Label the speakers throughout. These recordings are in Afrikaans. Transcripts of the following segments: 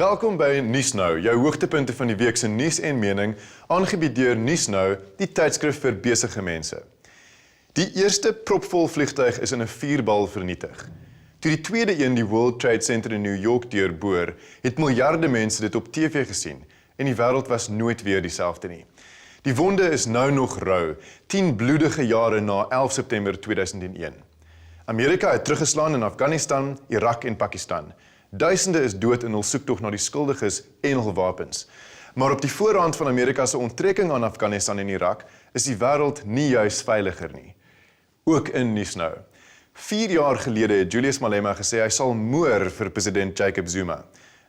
Speaker 1: Welkom by Nuus Nou, jou hoogtepunte van die week se nuus en mening, aangebied deur Nuus Nou, die tydskrif vir besige mense. Die eerste propvol vliegtuig is in 'n vuurbal vernietig. Toe die tweede een die World Trade Center in New York deurboor, het miljarde mense dit op TV gesien en die wêreld was nooit weer dieselfde nie. Die wonde is nou nog rou, 10 bloedige jare na 11 September 2001. Amerika het teruggeslaan in Afghanistan, Irak en Pakistan. Duisende is dood in hul soektog na die skuldiges en hul wapens. Maar op die voorhand van Amerika se onttrekking aan Afghanistan en Irak is die wêreld nie juis veiliger nie. Ook in nuus nou. 4 jaar gelede het Julius Malema gesê hy sal moor vir president Jacob Zuma.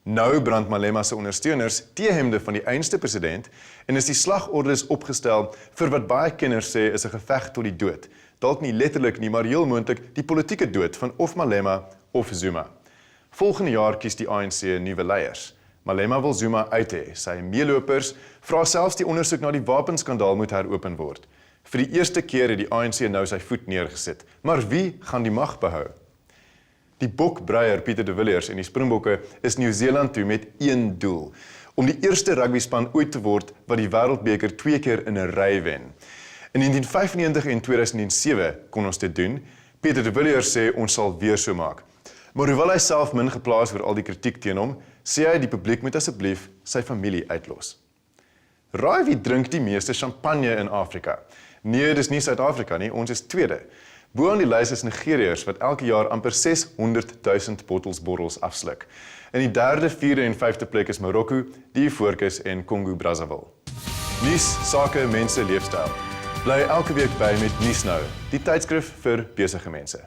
Speaker 1: Nou brand Malema se ondersteuners T-hemde van die einste president en is die slagordes opgestel vir wat baie kenners sê is 'n geveg tot die dood. Dalk nie letterlik nie, maar heel moontlik die politieke dood van of Malema of Zuma. Volgende jaar kies die ANC nuwe leiers. Malema wil Zuma uit hê. Sy meelopers vra selfs die ondersoek na die wapenskandaal moet heropen word. Vir die eerste keer het die ANC nou sy voet neergesit. Maar wie gaan die mag behou? Die bokbreier Pieter de Villiers en die Springbokke is Nieu-Seeland toe met een doel: om die eerste rugbyspan ooit te word wat die wêreldbeker 2 keer in 'n ry wen. In 1995 en 2007 kon ons dit doen. Pieter de Villiers sê ons sal weer so maak. Maar hoewel hy self min geplaas oor al die kritiek teen hom, sê hy die publiek moet asseblief sy familie uitlos. Raai wie drink die meeste champagne in Afrika? Nee, dis nie Suid-Afrika nie, ons is tweede. Bo aan die lys is Nigeriërs wat elke jaar amper 600 000 bottels borrels afsluk. In die derde, vierde en vyfde plek is Marokko, die Ivoorkus en Kongo-Brazzaville. Nuus, sake, mense, leefstyl. Bly elke week by met Nuus Nou, die tydskrif vir besige mense.